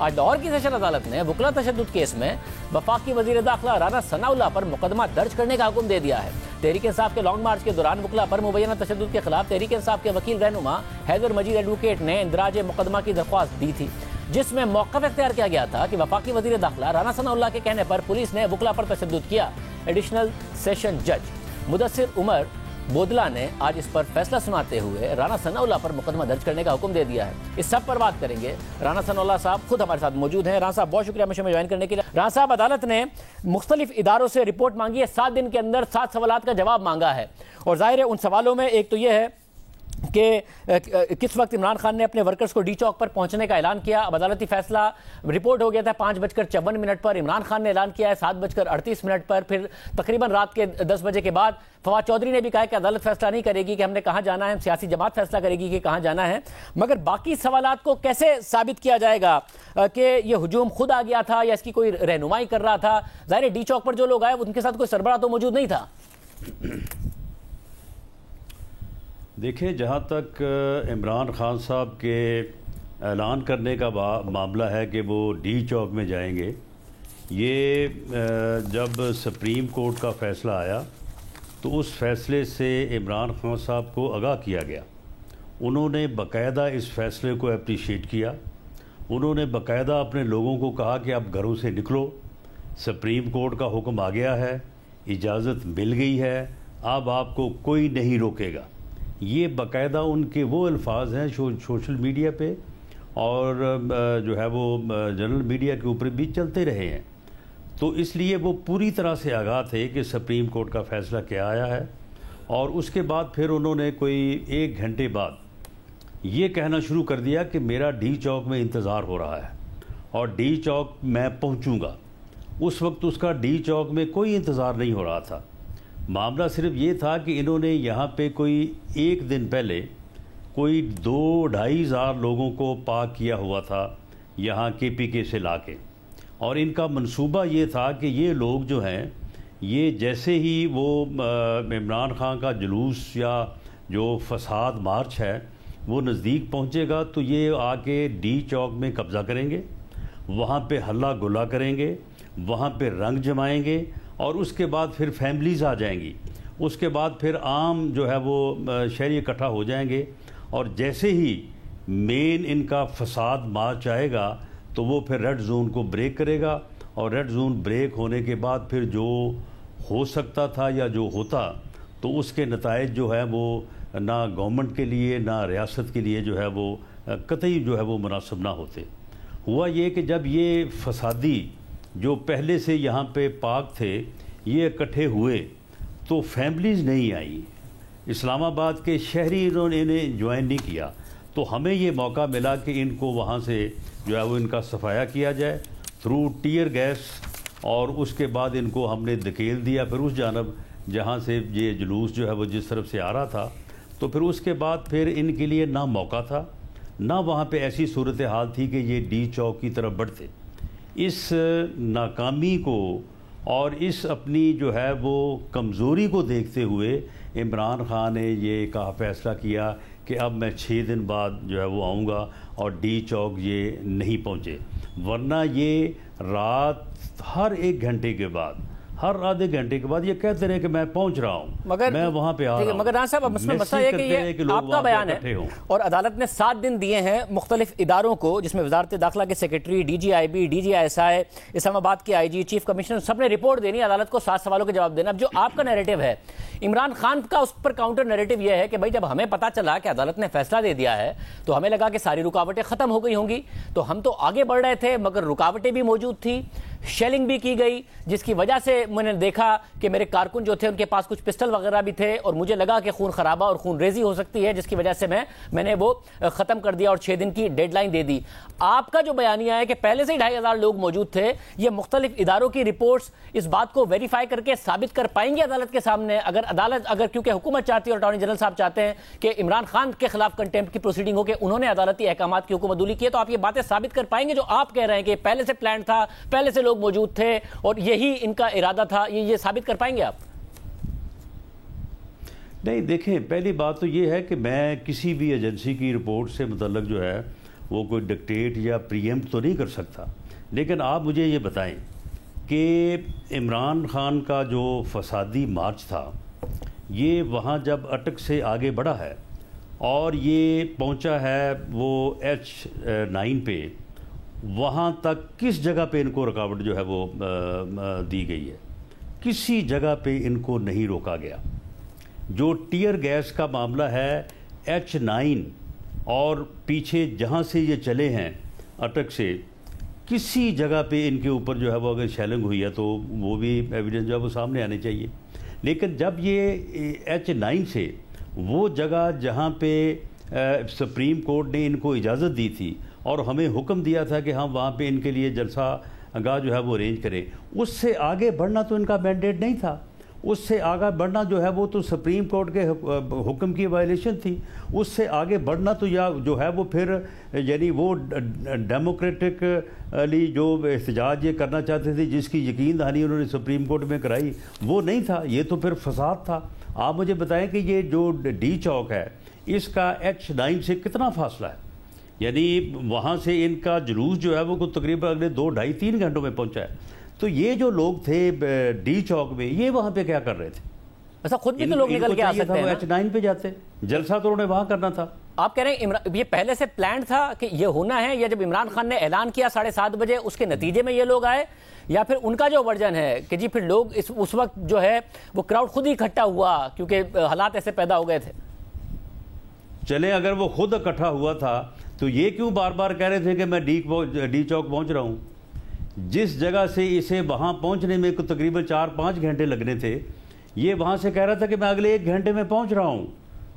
آج لاہور کی سیشن عدالت نے وکلا تشدد کیس میں وفاقی وزیر داخلہ رانا ثناءاللہ پر مقدمہ درج کرنے کا حکم دے دیا ہے۔ تحریک انصاف کے لانگ مارچ کے دوران وکلا پر مبینہ تشدد کے خلاف تحریک انصاف کے وکیل رہنما حیدر مجید ایڈوکیٹ نے اندراج مقدمہ کی درخواست دی تھی، جس میں موقف اختیار کیا گیا تھا کہ وفاقی وزیر داخلہ رانا ثناءاللہ کے کہنے پر پولیس نے وکلا پر تشدد کیا۔ ایڈیشنل سیشن جج مدثر عمر بودلہ نے آج اس پر فیصلہ سناتے ہوئے رانا ثناءاللہ پر مقدمہ درج کرنے کا حکم دے دیا ہے۔ اس سب پر بات کریں گے، رانا ثناءاللہ صاحب خود ہمارے ساتھ موجود ہیں۔ رانا صاحب بہت شکریہ ہمیں جوائن کرنے کے لیے۔ رانا صاحب، عدالت نے مختلف اداروں سے رپورٹ مانگی ہے، 7 دن کے اندر 7 سوالات کا جواب مانگا ہے، اور ظاہر ہے ان سوالوں میں ایک تو یہ ہے کہ کس وقت عمران خان نے اپنے ورکرز کو ڈی چوک پر پہنچنے کا اعلان کیا۔ اب عدالتی فیصلہ رپورٹ ہو گیا تھا 5:54 پر، عمران خان نے اعلان کیا ہے 7:38 پر، پھر تقریباً رات کے 10 بجے کے بعد فواد چودھری نے بھی کہا کہ عدالت فیصلہ نہیں کرے گی کہ ہم نے کہاں جانا ہے، سیاسی جماعت فیصلہ کرے گی کہ کہاں جانا ہے۔ مگر باقی سوالات کو کیسے ثابت کیا جائے گا کہ یہ ہجوم خود آ گیا تھا یا اس کی کوئی رہنمائی کر رہا تھا؟ ظاہر ڈی چوک پر جو لوگ آئے ان کے ساتھ کوئی سربراہ تو موجود نہیں تھا۔ دیکھیں، جہاں تک عمران خان صاحب کے اعلان کرنے کا معاملہ ہے کہ وہ ڈی چوک میں جائیں گے، یہ جب سپریم کورٹ کا فیصلہ آیا تو اس فیصلے سے عمران خان صاحب کو آگاہ کیا گیا۔ انہوں نے باقاعدہ اس فیصلے کو اپریشیٹ کیا، انہوں نے باقاعدہ اپنے لوگوں کو کہا کہ آپ گھروں سے نکلو، سپریم کورٹ کا حکم آ گیا ہے، اجازت مل گئی ہے، اب آپ کو کوئی نہیں روکے گا۔ یہ باقاعدہ ان کے وہ الفاظ ہیں سوشل میڈیا پہ اور جو ہے وہ جنرل میڈیا کے اوپر بھی چلتے رہے ہیں، تو اس لیے وہ پوری طرح سے آگاہ تھے کہ سپریم کورٹ کا فیصلہ کیا آیا ہے۔ اور اس کے بعد پھر انہوں نے کوئی 1 گھنٹے بعد یہ کہنا شروع کر دیا کہ میرا ڈی چوک میں انتظار ہو رہا ہے اور ڈی چوک میں پہنچوں گا۔ اس وقت اس کا ڈی چوک میں کوئی انتظار نہیں ہو رہا تھا، معاملہ صرف یہ تھا کہ انہوں نے یہاں پہ کوئی 1 دن پہلے کوئی 2-2.5 ہزار لوگوں کو پاک کیا ہوا تھا یہاں KPK سے لا کے، اور ان کا منصوبہ یہ تھا کہ یہ لوگ جو ہیں یہ جیسے ہی وہ عمران خان کا جلوس یا جو فساد مارچ ہے وہ نزدیک پہنچے گا تو یہ آ کے ڈی چوک میں قبضہ کریں گے، وہاں پہ ہلا گلا کریں گے، وہاں پہ رنگ جمائیں گے، اور اس کے بعد پھر فیملیز آ جائیں گی، اس کے بعد پھر عام جو ہے وہ شہری اکٹھا ہو جائیں گے، اور جیسے ہی مین ان کا فساد مارچ آئے گا تو وہ پھر ریڈ زون کو بریک کرے گا، اور ریڈ زون بریک ہونے کے بعد پھر جو ہو سکتا تھا یا جو ہوتا تو اس کے نتائج جو ہے وہ نہ گورنمنٹ کے لیے نہ ریاست کے لیے جو ہے وہ قطعی جو ہے وہ مناسب نہ ہوتے۔ ہوا یہ کہ جب یہ فسادی جو پہلے سے یہاں پہ پاک تھے یہ اکٹھے ہوئے تو فیملیز نہیں آئیں، اسلام آباد کے شہری انہوں نے انہیں جوائن نہیں کیا، تو ہمیں یہ موقع ملا کہ ان کو وہاں سے جو ہے وہ ان کا صفایا کیا جائے تھرو ٹیئر گیس، اور اس کے بعد ان کو ہم نے دھکیل دیا پھر اس جانب جہاں سے یہ جلوس جو ہے وہ جس طرف سے آ رہا تھا، تو پھر اس کے بعد پھر ان کے لیے نہ موقع تھا نہ وہاں پہ ایسی صورتحال تھی کہ یہ ڈی چوک کی طرف بڑھتے۔ اس ناکامی کو اور اس اپنی جو ہے وہ کمزوری کو دیکھتے ہوئے عمران خان نے یہ کہا فیصلہ کیا کہ اب میں 6 دن بعد جو ہے وہ آؤں گا، اور ڈی چوک یہ نہیں پہنچے، ورنہ یہ رات ہر 1 گھنٹے کے بعد ہر آدھے گھنٹے کے بعد یہ کہتے رہے کہ میں پہنچ رہا ہوں، میں وہاں پہ آ رہا ہوں۔ مگر رانا صاحب، اب مسئلہ یہ کہ آپ کا بیان ہے اور عدالت نے 7 دن دیے ہیں مختلف اداروں کو، جس میں وزارت داخلہ کے سیکرٹری، DGIB، DGISI، اسلام آباد کے IG، چیف کمشنر، سب نے رپورٹ دینی، عدالت کو 7 سوالوں کے جواب دینا۔ اب جو آپ کا نیریٹو ہے، عمران خان کا اس پر کاؤنٹر نیریٹو یہ ہے کہ بھائی جب ہمیں پتا چلا کہ عدالت نے فیصلہ دے دیا ہے تو ہمیں لگا کہ ساری رکاوٹیں ختم ہو گئی ہوں گی، تو ہم تو آگے بڑھ رہے تھے، مگر رکاوٹیں بھی موجود تھی، شیلنگ بھی کی گئی، جس کی وجہ سے میں نے دیکھا کہ میرے کارکن جو تھے ان کے پاس کچھ پسٹل وغیرہ بھی تھے، اور مجھے لگا کہ خون خرابہ اور خون ریزی ہو سکتی ہے، جس کی وجہ سے میں نے وہ ختم کر دیا اور 6 دن کی ڈیڈ لائن دے دی۔ آپ کا جو بیانیہ ہے کہ پہلے سے ہی 2,500 لوگ موجود تھے، یہ مختلف اداروں کی رپورٹس اس بات کو ویریفائی کر کے ثابت کر پائیں گے عدالت کے سامنے؟ اگر کیونکہ حکومت چاہتی ہے اور اٹارنی جنرل صاحب چاہتے ہیں کہ عمران خان کے خلاف کنٹیمپٹ کی پروسیڈنگ ہو کہ انہوں نے عدالتی احکامات کی حکم عدولی کی ہے، تو آپ یہ باتیں ثابت کر پائیں گے جو آپ کہہ رہے ہیں کہ پہلے سے پلان تھا، پہلے سے لوگ موجود تھے اور یہی ان کا ارادہ تھا، یہ ثابت کر پائیں گے آپ؟ نہیں، دیکھیں، پہلی بات تو یہ ہے کہ میں کسی بھی ایجنسی کی رپورٹ سے متعلق جو ہے وہ کوئی ڈکٹیٹ یا پریمپٹ تو نہیں کر سکتا، لیکن آپ مجھے یہ بتائیں کہ عمران خان کا جو فسادی مارچ تھا یہ وہاں جب اٹک سے آگے بڑھا ہے اور یہ پہنچا ہے وہ H9 پہ، وہاں تک کس جگہ پہ ان کو رکاوٹ جو ہے وہ دی گئی ہے؟ کسی جگہ پہ ان کو نہیں روکا گیا۔ جو ٹیئر گیس کا معاملہ ہے H9 اور پیچھے جہاں سے یہ چلے ہیں اٹک سے، کسی جگہ پہ ان کے اوپر جو ہے وہ اگر شیلنگ ہوئی ہے تو وہ بھی ایویڈنس جو ہے وہ سامنے آنے چاہیے۔ لیکن جب یہ H9 سے وہ جگہ جہاں پہ سپریم کورٹ نے ان کو اجازت دی تھی اور ہمیں حکم دیا تھا کہ ہم وہاں پہ ان کے لیے جلسہ گاہ جو ہے وہ ارینج کریں، اس سے آگے بڑھنا تو ان کا مینڈیٹ نہیں تھا۔ اس سے آگے بڑھنا جو ہے وہ تو سپریم کورٹ کے حکم کی وائلیشن تھی۔ اس سے آگے بڑھنا تو یا جو ہے وہ پھر یعنی وہ ڈیموکریٹکلی جو احتجاج یہ کرنا چاہتے تھے، جس کی یقین دہانی انہوں نے سپریم کورٹ میں کرائی، وہ نہیں تھا، یہ تو پھر فساد تھا۔ آپ مجھے بتائیں کہ یہ جو ڈی چوک ہے اس کا H9 سے کتنا فاصلہ ہے؟ یعنی وہاں سے ان کا جلوس جو ہے وہ تقریباً اگلے 2 ڈھائی 3 گھنٹوں میں پہنچا ہے۔ تو یہ جو لوگ تھے ڈی چوک میں، یہ وہاں پہ کیا کر رہے تھے؟ ایسا خود بھی تو لوگ نکل کے آ سکتے ہیں نا۔ H9 پہ جاتے، جلسہ تو انہوں نے وہاں کرنا تھا۔ آپ کہہ رہے ہیں یہ پہلے سے پلانڈ تھا کہ یہ ہونا ہے، یا جب عمران خان نے اعلان کیا 7:30 بجے اس کے نتیجے میں یہ لوگ آئے، یا پھر ان کا جو ورژن ہے کہ جی پھر لوگ اس وقت جو ہے وہ کراؤڈ خود ہی اکٹھا ہوا کیونکہ حالات ایسے پیدا ہو گئے تھے؟ چلیں اگر وہ خود اکٹھا ہوا تھا تو یہ کیوں بار بار کہہ رہے تھے کہ میں ڈی چوک پہنچ رہا ہوں؟ جس جگہ سے اسے وہاں پہنچنے میں تقریباً 4-5 گھنٹے لگنے تھے، یہ وہاں سے کہہ رہا تھا کہ میں اگلے 1 گھنٹے میں پہنچ رہا ہوں،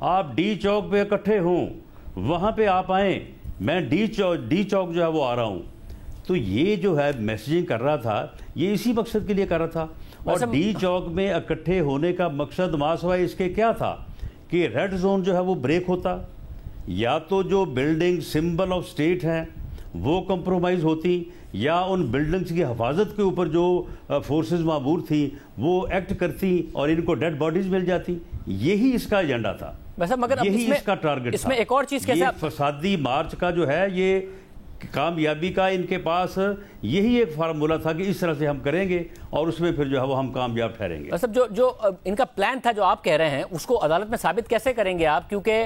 آپ ڈی چوک پہ اکٹھے ہوں، وہاں پہ آپ آئیں، میں ڈی چوک جو ہے وہ آ رہا ہوں۔ تو یہ جو ہے میسیجنگ کر رہا تھا، یہ اسی مقصد کے لیے کر رہا تھا۔ اور ڈی چوک میں اکٹھے ہونے کا مقصد ماسوائے اس کے کیا تھا کہ ریڈ زون جو ہے وہ بریک ہوتا، یا تو جو بلڈنگ سمبل آف سٹیٹ ہیں وہ کمپرومائز ہوتی، یا ان بلڈنگز کی حفاظت کے اوپر جو فورسز معمور تھیں وہ ایکٹ کرتی اور ان کو ڈیڈ باڈیز مل جاتی۔ یہی اس کا ایجنڈا تھا، یہی اس کا ٹارگٹ تھا۔ اس میں ایک اور چیز یہ فسادی مارچ کا جو ہے یہ کامیابی کا ان کے پاس یہی ایک فارمولہ تھا کہ اس طرح سے ہم کریں گے اور اس میں پھر جو ہے وہ ہم کامیاب ٹھہریں گے۔ مطلب جو ان کا پلان تھا جو آپ کہہ رہے ہیں اس کو عدالت میں ثابت کیسے کریں گے آپ؟ کیونکہ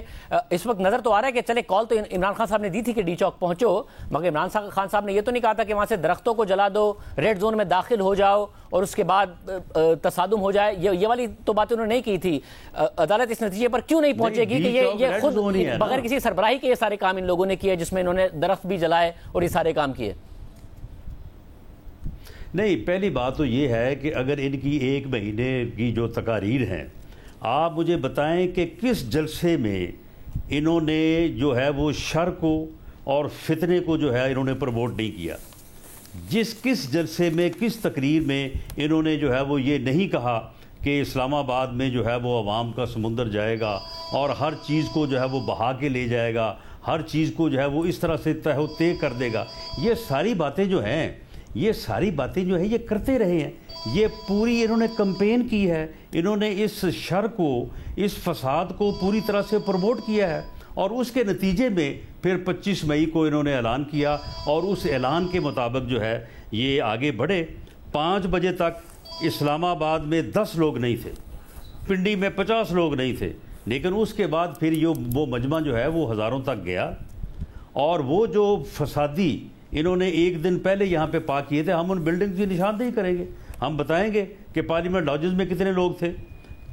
اس وقت نظر تو آ رہا ہے کہ چلے کال تو عمران خان صاحب نے دی تھی کہ ڈی چوک پہنچو، مگر عمران خان صاحب نے یہ تو نہیں کہا تھا کہ وہاں سے درختوں کو جلا دو، ریڈ زون میں داخل ہو جاؤ اور اس کے بعد تصادم ہو جائے۔ یہ والی تو باتیں انہوں نے نہیں کی تھی۔ عدالت اس نتیجے پر کیوں نہیں پہنچے گی کہ یہ خود بغیر کسی سربراہی کے یہ سارے کام ان لوگوں نے کیے، جس میں انہوں نے درخت بھی جلائے اور یہ سارے کام کیے؟ نہیں، پہلی بات تو یہ ہے کہ اگر ان کی 1 مہینے کی جو تقاریر ہیں، آپ مجھے بتائیں کہ کس جلسے میں انہوں نے جو ہے وہ شر کو اور فتنے کو جو ہے انہوں نے پروموٹ نہیں کیا؟ کس جلسے میں، کس تقریر میں انہوں نے جو ہے وہ یہ نہیں کہا کہ اسلام آباد میں جو ہے وہ عوام کا سمندر جائے گا اور ہر چیز کو جو ہے وہ بہا کے لے جائے گا، ہر چیز کو جو ہے وہ اس طرح سے طے کر دے گا؟ یہ ساری باتیں جو ہیں، یہ ساری باتیں جو ہیں یہ کرتے رہے ہیں۔ یہ پوری انہوں نے کمپین کی ہے، انہوں نے اس شر کو، اس فساد کو پوری طرح سے پروموٹ کیا ہے، اور اس کے نتیجے میں پھر 25 مئی کو انہوں نے اعلان کیا اور اس اعلان کے مطابق جو ہے یہ آگے بڑھے۔ 5 بجے تک اسلام آباد میں 10 لوگ نہیں تھے، پنڈی میں 50 لوگ نہیں تھے، لیکن اس کے بعد پھر وہ مجمع جو ہے وہ ہزاروں تک گیا، اور وہ جو فسادی انہوں نے 1 دن پہلے یہاں پہ پا کیے تھے، ہم ان بلڈنگ کی نشاندہی کریں گے، ہم بتائیں گے کہ پارلیمنٹ لاجز میں کتنے لوگ تھے،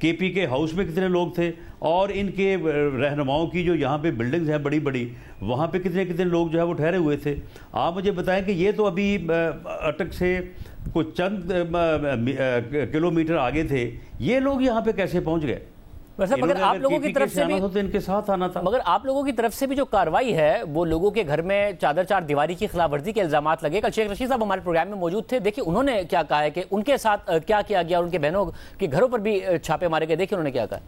کے پی کے ہاؤس میں کتنے لوگ تھے، اور ان کے رہنماؤں کی جو یہاں پہ بلڈنگز ہیں بڑی بڑی، وہاں پہ کتنے لوگ جو ہے وہ ٹھہرے ہوئے تھے۔ آپ مجھے بتائیں کہ یہ تو ابھی اٹک سے کچھ چند کلومیٹر آگے تھے، یہ لوگ یہاں پہ کیسے پہنچ گئے؟ مگر آپ لوگوں کی طرف سے بھی ان کے ساتھ آنا تھا۔ مگر آپ لوگوں کی طرف سے بھی جو کارروائی ہے وہ لوگوں کے گھر میں چار دیواری کی خلاف ورزی کے الزامات لگے۔ کل شیخ رشید صاحب ہمارے پروگرام میں موجود تھے، دیکھیں انہوں نے کیا کہا ہے کہ ان کے ساتھ کیا کیا گیا، اور ان کے بہنوں کے گھروں پر بھی چھاپے مارے گئے، دیکھیں انہوں نے کیا کہا۔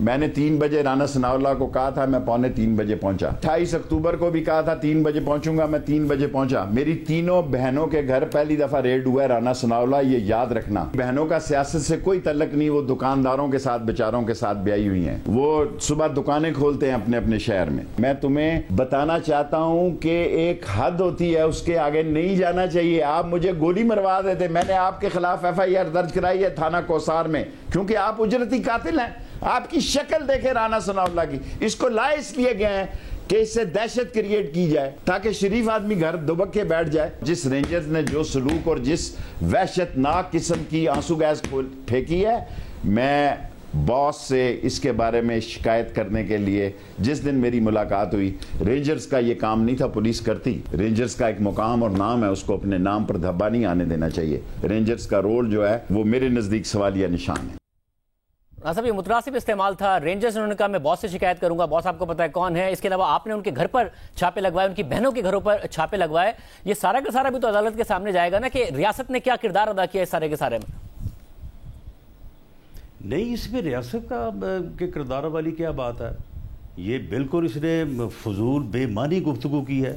میں نے 3 بجے رانا ثناء اللہ کو کہا تھا، میں 2:45 بجے پہنچا۔ 28 اکتوبر کو بھی کہا تھا 3 بجے پہنچوں گا، میں 3 بجے پہنچا۔ میری تینوں بہنوں کے گھر پہلی دفعہ ریڈ ہوا ہے رانا ثناء اللہ، یہ یاد رکھنا۔ بہنوں کا سیاست سے کوئی تعلق نہیں، وہ دکانداروں کے ساتھ بیچاروں کے ساتھ بیائی ہوئی ہیں، وہ صبح دکانیں کھولتے ہیں اپنے اپنے شہر میں۔ میں تمہیں بتانا چاہتا ہوں کہ ایک حد ہوتی ہے، اس کے آگے نہیں جانا چاہیے۔ آپ مجھے گولی مروا دیتے، میں نے آپ کے خلاف FIR درج کرائی ہے تھانہ کوثار میں، کیونکہ آپ اجرتی قاتل ہیں۔ آپ کی شکل دیکھیں رانا ثناء اللہ کی، اس کو لائے اس لیے گئے ہیں کہ اس سے دہشت کریٹ کی جائے تاکہ شریف آدمی گھر دبک کے بیٹھ جائے۔ جس رینجرز نے جو سلوک اور جس وحشت ناک قسم کی آنسو گیس پھینکی ہے، میں باس سے اس کے بارے میں شکایت کرنے کے لیے جس دن میری ملاقات ہوئی، رینجرز کا یہ کام نہیں تھا پولیس کرتی، رینجرز کا ایک مقام اور نام ہے، اس کو اپنے نام پر دھبا نہیں آنے دینا چاہیے۔ رینجرز کا رول جو ہے وہ میرے نزدیک سوالیہ نشان ہے۔ صاحب یہ متناسب استعمال تھا، رینجرز نے کہا میں باس سے شکایت کروں گا، باس آپ کو پتا ہے کون ہے، اس کے علاوہ آپ نے ان کے گھر پر چھاپے لگوائے، ان کی بہنوں کے گھروں پر چھاپے لگوائے، یہ سارا کا سارا بھی تو عدالت کے سامنے جائے گا نا کہ ریاست نے کیا کردار ادا کیا اس سارے کے سارے میں؟ نہیں، اس میں ریاست کا کے کردار والی کیا بات ہے؟ یہ بالکل اس نے فضول بے معنی گفتگو کی ہے،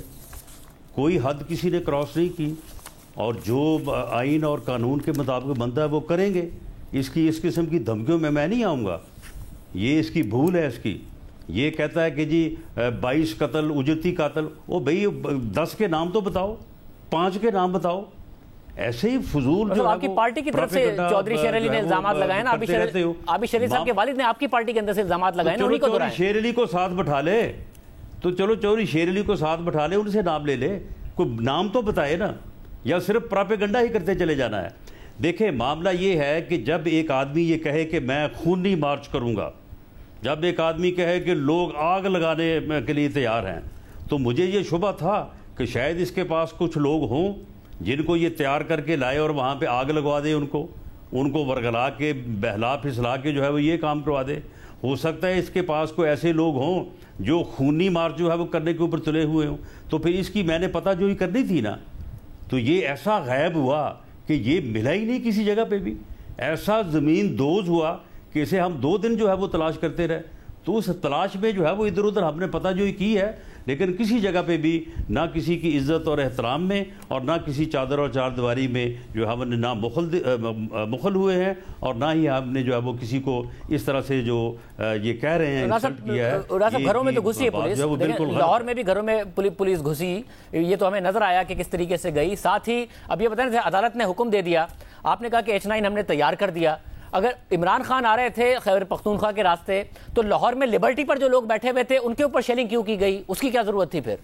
کوئی حد کسی نے کراس نہیں کی، اور جو آئین اور قانون کے مطابق بنتا ہے وہ کریں گے۔ اس قسم کی دھمکیوں میں نہیں آؤں گا، یہ اس کی بھول ہے۔ اس کی یہ کہتا ہے کہ جی 22 قتل اجرتی قاتل، وہ بھئی 10 کے نام تو بتاؤ، 5 کے نام بتاؤ۔ ایسے ہی فضول جو آپ کی پارٹی کی طرف سے چودھری شیر علی نے الزامات لگائے نا، عابد شریف صاحب کے والد نے آپ کی پارٹی کے اندر سے الزامات لگائے نا، انہی کو دہرائیں۔ شیر علی کو ساتھ بٹھا لے تو چلو، چوری شیر علی کو ساتھ بٹھا لے، ان سے نام لے لے، کوئی نام تو بتائے نا، یا صرف پراپیگنڈا ہی کرتے چلے جانا ہے؟ دیکھیں معاملہ یہ ہے کہ جب ایک آدمی یہ کہے کہ میں خونی مارچ کروں گا، جب ایک آدمی کہے کہ لوگ آگ لگانے کے لیے تیار ہیں، تو مجھے یہ شبہ تھا کہ شاید اس کے پاس کچھ لوگ ہوں جن کو یہ تیار کر کے لائے اور وہاں پہ آگ لگوا دے، ان کو ورگلا کے بہلا پھسلا کے جو ہے وہ یہ کام کروا دے۔ ہو سکتا ہے اس کے پاس کوئی ایسے لوگ ہوں جو خونی مارچ جو ہے وہ کرنے کے اوپر تلے ہوئے ہوں، تو پھر اس کی میں نے پتہ جو ہی کرنی تھی نا۔ تو یہ ایسا غائب ہوا کہ یہ ملا ہی نہیں کسی جگہ پہ بھی، ایسا زمین دوز ہوا کہ اسے ہم 2 دن جو ہے وہ تلاش کرتے رہے۔ تو اس تلاش میں جو ہے وہ ادھر ادھر ہم نے پتہ جو ہی کی ہے، لیکن کسی جگہ پہ بھی نہ کسی کی عزت اور احترام میں، اور نہ کسی چادر اور چار دیواری میں جو ہم نے نہ مخل ہوئے ہیں، اور نہ ہی ہم نے جو ہے وہ کسی کو اس طرح سے جو یہ کہہ رہے ہیں انسلٹ کیا ہے۔ گھروں میں تو گھسی ہے پولیس، لاہور میں بھی گھروں میں پولیس گھسی، یہ تو ہمیں نظر آیا کہ کس طریقے سے گئی۔ ساتھ ہی اب یہ بتائیں، عدالت نے حکم دے دیا، آپ نے کہا کہ H9 ہم نے تیار کر دیا، اگر عمران خان آ رہے تھے خیبر پختونخوا کے راستے تو لاہور میں لبرٹی پر جو لوگ بیٹھے ہوئے تھے ان کے اوپر شیلنگ کیوں کی گئی؟ اس کی کیا ضرورت تھی پھر؟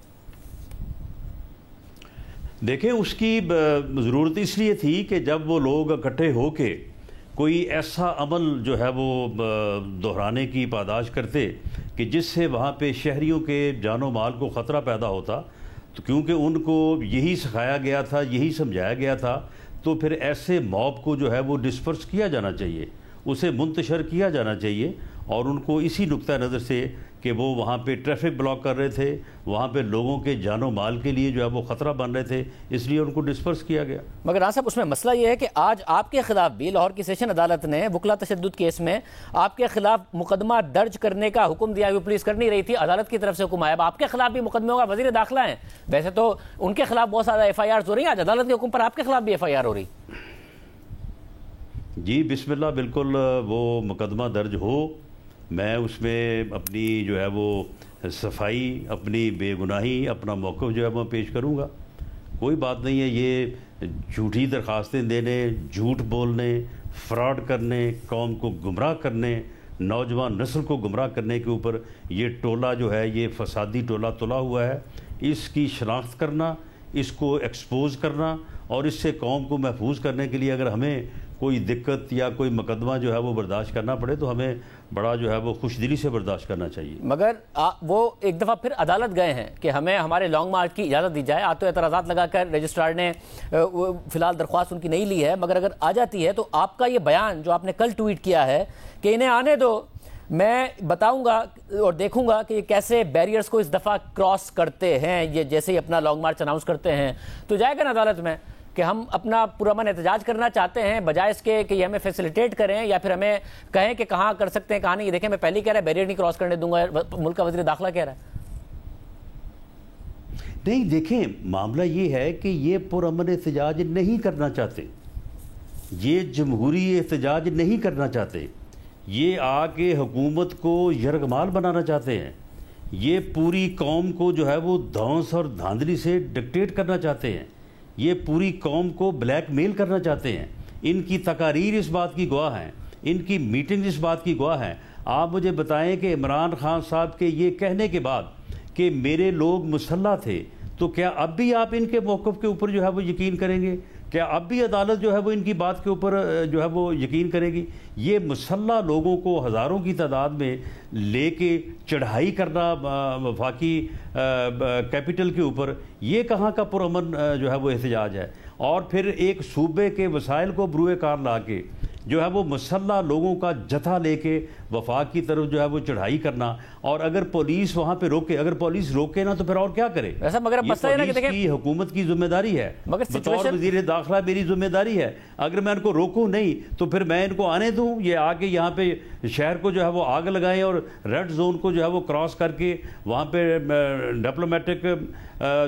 دیکھیں اس کی ضرورت اس لیے تھی کہ جب وہ لوگ اکٹھے ہو کے کوئی ایسا عمل جو ہے وہ دہرانے کی پاداش کرتے کہ جس سے وہاں پہ شہریوں کے جان و مال کو خطرہ پیدا ہوتا، تو کیونکہ ان کو یہی سکھایا گیا تھا، یہی سمجھایا گیا تھا، تو پھر ایسے موب کو جو ہے وہ ڈسپرس کیا جانا چاہیے، اسے منتشر کیا جانا چاہیے، اور ان کو اسی نقطہ نظر سے کہ وہ وہاں پہ ٹریفک بلاک کر رہے تھے، وہاں پہ لوگوں کے جان و مال کے لیے جو ہے وہ خطرہ بن رہے تھے، اس لیے ان کو ڈسپرس کیا گیا۔ مگر صاحب اس میں مسئلہ یہ ہے کہ آج آپ کے خلاف بھی لاہور کی سیشن عدالت نے وکلا تشدد کیس میں آپ کے خلاف مقدمہ درج کرنے کا حکم دیا، وہ پولیس کر نہیں رہی تھی، عدالت کی طرف سے حکم آیا، اب آپ کے خلاف بھی مقدمے ہوگا، وزیر داخلہ ہیں، ویسے تو ان کے خلاف بہت زیادہ FIRs ہو رہی ہیں، آج عدالت کے حکم پر آپ کے خلاف بھی FIR ہو رہی۔ جی بسم اللہ، بالکل وہ مقدمہ درج ہو، میں اس میں اپنی جو ہے وہ صفائی، اپنی بے گناہی، اپنا موقف جو ہے وہ پیش کروں گا، کوئی بات نہیں ہے۔ یہ جھوٹی درخواستیں دینے، جھوٹ بولنے، فراڈ کرنے، قوم کو گمراہ کرنے، نوجوان نسل کو گمراہ کرنے کے اوپر یہ ٹولہ جو ہے، یہ فسادی ٹولہ تلا ہوا ہے، اس کی شناخت کرنا، اس کو ایکسپوز کرنا، اور اس سے قوم کو محفوظ کرنے کے لیے اگر ہمیں کوئی دقت یا کوئی مقدمہ جو ہے وہ برداشت کرنا پڑے تو ہمیں بڑا جو ہے وہ خوش دلی سے برداشت کرنا چاہیے۔ مگر وہ ایک دفعہ پھر عدالت گئے ہیں کہ ہمیں ہمارے لانگ مارچ کی اجازت دی جائے، آج تو اعتراضات لگا کر رجسٹرار نے فی الحال درخواست ان کی نہیں لی ہے، مگر اگر آ جاتی ہے تو آپ کا یہ بیان جو آپ نے کل ٹویٹ کیا ہے کہ انہیں آنے دو، میں بتاؤں گا اور دیکھوں گا کہ یہ کیسے بیریئرز کو اس دفعہ کراس کرتے ہیں، یہ جیسے ہی اپنا لانگ مارچ اناؤنس کرتے ہیں، تو جائے گا نا عدالت میں کہ ہم اپنا پرامن احتجاج کرنا چاہتے ہیں بجائے اس کے کہ یہ ہمیں فیسیلیٹیٹ کریں یا پھر ہمیں کہیں کہ کہاں کر سکتے ہیں کہاں نہیں. یہ دیکھیں میں پہلے کہہ رہا ہے بیریئر نہیں کراس کرنے دوں گا, ملک کا وزیر داخلہ کہہ رہا ہے. نہیں دیکھیں معاملہ یہ ہے کہ یہ پرامن احتجاج نہیں کرنا چاہتے, یہ جمہوری احتجاج نہیں کرنا چاہتے, یہ آ کے حکومت کو یرغمال بنانا چاہتے ہیں, یہ پوری قوم کو جو ہے وہ دھونس اور دھاندلی سے ڈکٹیٹ کرنا چاہتے ہیں, یہ پوری قوم کو بلیک میل کرنا چاہتے ہیں. ان کی تقاریر اس بات کی گواہ ہیں, ان کی میٹنگ اس بات کی گواہ ہیں. آپ مجھے بتائیں کہ عمران خان صاحب کے یہ کہنے کے بعد کہ میرے لوگ مسلح تھے, تو کیا اب بھی آپ ان کے موقف کے اوپر جو ہے وہ یقین کریں گے؟ کیا اب بھی عدالت جو ہے وہ ان کی بات کے اوپر جو ہے وہ یقین کرے گی؟ یہ مسلح لوگوں کو ہزاروں کی تعداد میں لے کے چڑھائی کرنا وفاقی کیپٹل کے اوپر, یہ کہاں کا پرامن جو ہے وہ احتجاج ہے؟ اور پھر ایک صوبے کے وسائل کو بروئے کار لا کے جو ہے وہ مسلح لوگوں کا جتھا لے کے وفاق کی طرف جو ہے وہ چڑھائی کرنا, اور اگر پولیس وہاں پہ روکے, اگر پولیس روکے نا تو پھر اور کیا کرے؟ مگر پولیس کی حکومت کی ذمہ داری ہے, بطور وزیر داخلہ میری ذمہ داری ہے. اگر میں ان کو روکوں نہیں تو پھر میں ان کو آنے دوں, یہ آ کے یہاں پہ شہر کو جو ہے وہ آگ لگائیں اور ریڈ زون کو جو ہے وہ کراس کر کے وہاں پہ ڈپلومیٹک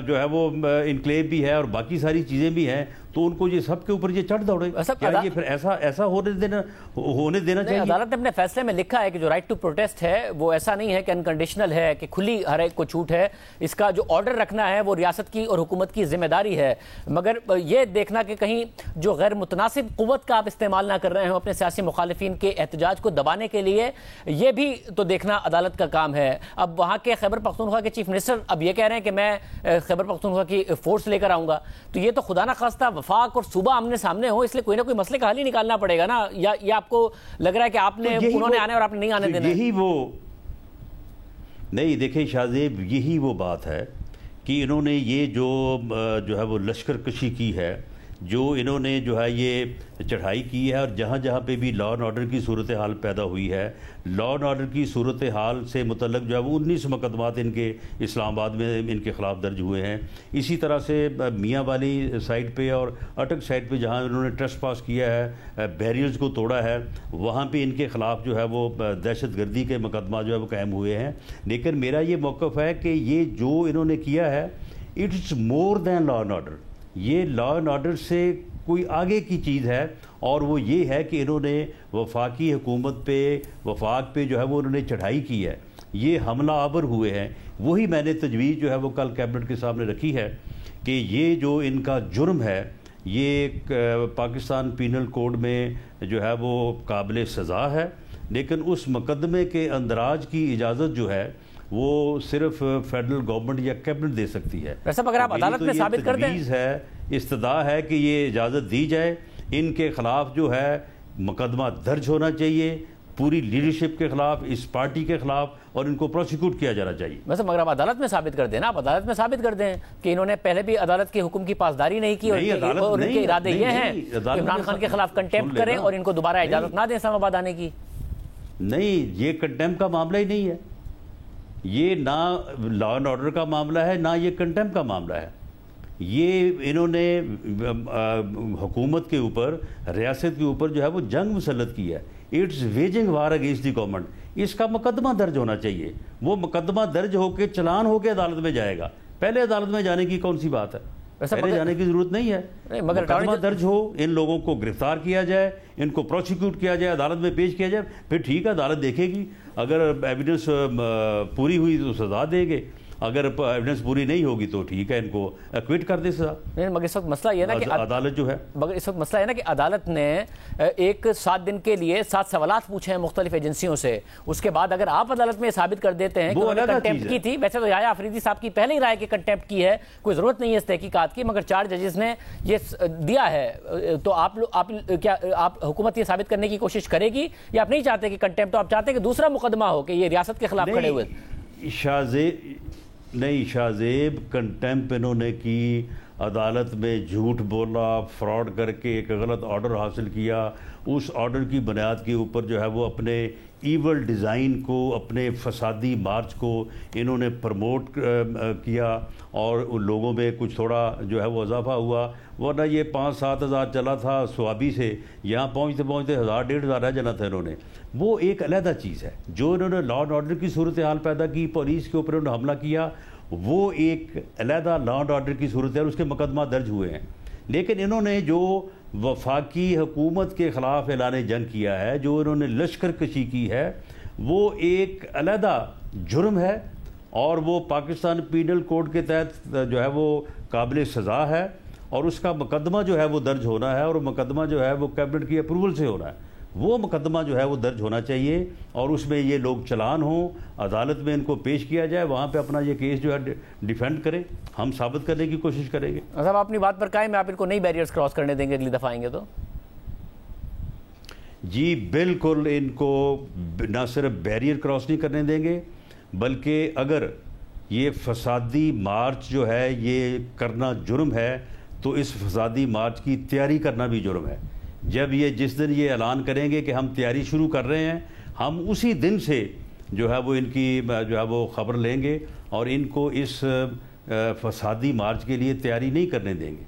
جو ہے وہ انکلیو بھی ہے اور باقی ساری چیزیں بھی ہیں, تو ان کو یہ سب کے اوپر یہ چڑھ دوڑے. یہ پھر ایسا ہونے دینا چاہیے؟ عدالت نے اپنے فیصلے میں لکھا ہے کہ جو رائٹ ٹو پروٹیسٹ ہے وہ ایسا نہیں ہے کہ انکنڈیشنل ہے, کہ کھلی ہر ایک کو چھوٹ ہے. اس کا جو آرڈر رکھنا ہے وہ ریاست کی اور حکومت کی ذمہ داری ہے, مگر یہ دیکھنا کہ کہیں جو غیر متناسب قوت کا آپ استعمال نہ کر رہے ہیں اپنے سیاسی مخالفین کے احتجاج کو دبانے کے لیے, یہ بھی تو دیکھنا عدالت کا کام ہے. اب وہاں کے خیبر پختونخوا کے چیف منسٹر اب یہ کہہ رہے ہیں کہ میں خیبر پختونخوا کی فورس لے کر آؤں گا, تو یہ تو خدا نہ خواستہ وفاق اور صوبہ آمنے سامنے ہو, اس لیے کوئی نہ کوئی مسئلے کا حل ہی نکالنا پڑے گا نا. یا آپ کو لگ رہا ہے کہ آپ نے انہوں نے آنے اور آپ نے نہیں آنے دینا؟ یہی وہ نہیں, دیکھیں شاہ زیب, یہی وہ بات ہے کہ انہوں نے یہ جو ہے وہ لشکر کشی کی ہے, جو انہوں نے جو ہے یہ چڑھائی کی ہے, اور جہاں جہاں پہ بھی لا اینڈ آرڈر کی صورتحال پیدا ہوئی ہے, لا اینڈ آرڈر کی صورتحال سے متعلق جو ہے وہ 19 مقدمات ان کے اسلام آباد میں ان کے خلاف درج ہوئے ہیں. اسی طرح سے میاں والی سائٹ پہ اور اٹک سائٹ پہ جہاں انہوں نے ٹریس پاس کیا ہے, بیریئرز کو توڑا ہے, وہاں پہ ان کے خلاف جو ہے وہ دہشت گردی کے مقدمات جو ہے وہ قائم ہوئے ہیں. لیکن میرا یہ موقف ہے کہ یہ جو انہوں نے کیا ہے it's more than law and order, یہ لا اینڈ آرڈر سے کوئی آگے کی چیز ہے, اور وہ یہ ہے کہ انہوں نے وفاقی حکومت پہ, وفاق پہ جو ہے وہ انہوں نے چڑھائی کی ہے, یہ حملہ آور ہوئے ہیں. وہی میں نے تجویز جو ہے وہ کل کیبنٹ کے سامنے رکھی ہے کہ یہ جو ان کا جرم ہے یہ پاکستان پینل کوڈ میں جو ہے وہ قابل سزا ہے, لیکن اس مقدمے کے اندراج کی اجازت جو ہے وہ صرف فیڈرل گورنمنٹ یا کیبنٹ دے سکتی ہے. ویسے اگر آپ عدالت میں ثابت کر دیں, ہے استدعا ہے کہ یہ اجازت دی جائے, ان کے خلاف جو ہے مقدمہ درج ہونا چاہیے, پوری لیڈرشپ کے خلاف, اس پارٹی کے خلاف, اور ان کو پروسیکیوٹ کیا جانا چاہیے. ویسے مگر آپ عدالت میں ثابت کر دیں نا, آپ عدالت میں ثابت کر دیں کہ انہوں نے پہلے بھی عدالت کے حکم کی پاسداری نہیں کی, اور ان کے ارادے یہ ہیں کہ عمران خان کے خلاف کنٹیمپٹ کریں اور ان کو دوبارہ اجازت نہ دیں اسلام آباد آنے کی. نہیں, یہ کنٹیمپٹ کا معاملہ ہی نہیں ہے, یہ نہ لا اینڈ آرڈر کا معاملہ ہے, نہ یہ کنٹیمپٹ کا معاملہ ہے. یہ انہوں نے حکومت کے اوپر, ریاست کے اوپر جو ہے وہ جنگ مسلط کی ہے. It's waging war against the government. اس کا مقدمہ درج ہونا چاہیے, وہ مقدمہ درج ہو کے چلان ہو کے عدالت میں جائے گا. پہلے عدالت میں جانے کی کون سی بات ہے؟ پہلے جانے کی ضرورت نہیں ہے. مقدمہ درج ہو, ان لوگوں کو گرفتار کیا جائے, ان کو پروسیکیوٹ کیا جائے, عدالت میں پیش کیا جائے, پھر ٹھیک ہے عدالت دیکھے گی, اگر ایویڈنس پوری ہوئی تو سزا دیں گے, اگر ایویڈنس پوری نہیں ہوگی تو ٹھیک ہے, ان کو ایکویٹ کر دے سزا. مگر اس وقت مسئلہ یہ نا کہ عدالت جو ہے, مگر اس وقت مسئلہ ہے نا کہ عدالت نے ایک 7 دن کے لیے 7 سوالات پوچھے ہیں مختلف ایجنسیوں سے. اس کے بعد اگر آپ عدالت میں ثابت کر دیتے ہیں کہ انہوں نے کنٹیمپٹ کی تھی, ویسے تو یحییٰ آفریدی صاحب کی پہلے ہی رائے کہ کنٹیمپٹ کی ہے, کوئی ضرورت نہیں ہے اس تحقیقات کی, مگر 4 ججز نے یہ دیا ہے, تو آپ حکومت یہ ثابت کرنے کی کوشش کرے گی یا آپ نہیں چاہتے کہ کنٹیمپٹ, تو آپ چاہتے ہیں کہ دوسرا مقدمہ ہو کہ یہ ریاست کے خلاف کھڑے ہوئے؟ نہیں شاہ زیب, کنٹیمپٹ انہوں نے کی, عدالت میں جھوٹ بولا, فراڈ کر کے ایک غلط آرڈر حاصل کیا, اس آرڈر کی بنیاد کے اوپر جو ہے وہ اپنے ایول ڈیزائن کو، اپنے فسادی مارچ کو انہوں نے پروموٹ کیا اور ان لوگوں میں کچھ تھوڑا جو ہے وہ اضافہ ہوا، ورنہ یہ 5-7 ہزار چلا تھا سوابی سے، یہاں پہنچتے پہنچتے 1000-1500 رہ جانا تھا انہوں نے۔ وہ ایک علیحدہ چیز ہے۔ جو انہوں نے لا اینڈ آرڈر کی صورتحال پیدا کی، پولیس کے اوپر انہوں نے حملہ کیا، وہ ایک علیحدہ لا اینڈ آرڈر کی صورتحال، اس کے مقدمہ درج ہوئے ہیں۔ لیکن انہوں نے جو وفاقی حکومت کے خلاف اعلان جنگ کیا ہے، جو انہوں نے لشکر کشی کی ہے، وہ ایک علیحدہ جرم ہے اور وہ پاکستان پینل کوڈ کے تحت جو ہے وہ قابل سزا ہے، اور اس کا مقدمہ جو ہے وہ درج ہونا ہے، اور مقدمہ جو ہے وہ کیبنٹ کی اپروول سے ہونا ہے۔ وہ مقدمہ جو ہے وہ درج ہونا چاہیے اور اس میں یہ لوگ چلان ہوں، عدالت میں ان کو پیش کیا جائے، وہاں پہ اپنا یہ کیس جو ہے ڈیفینڈ کریں، ہم ثابت کرنے کی کوشش کریں گے۔ صاحب اپنی بات پر قائم ہے، آپ ان کو نئی بیریئرز کراس کرنے دیں گے اگلی دفعہ آئیں گے تو؟ جی بالکل، ان کو نہ صرف بیریئر کراس نہیں کرنے دیں گے، بلکہ اگر یہ فسادی مارچ جو ہے یہ کرنا جرم ہے تو اس فسادی مارچ کی تیاری کرنا بھی جرم ہے۔ جس دن یہ اعلان کریں گے کہ ہم تیاری شروع کر رہے ہیں، ہم اسی دن سے جو ہے وہ ان کی جو ہے وہ خبر لیں گے اور ان کو اس فسادی مارچ کے لیے تیاری نہیں کرنے دیں گے۔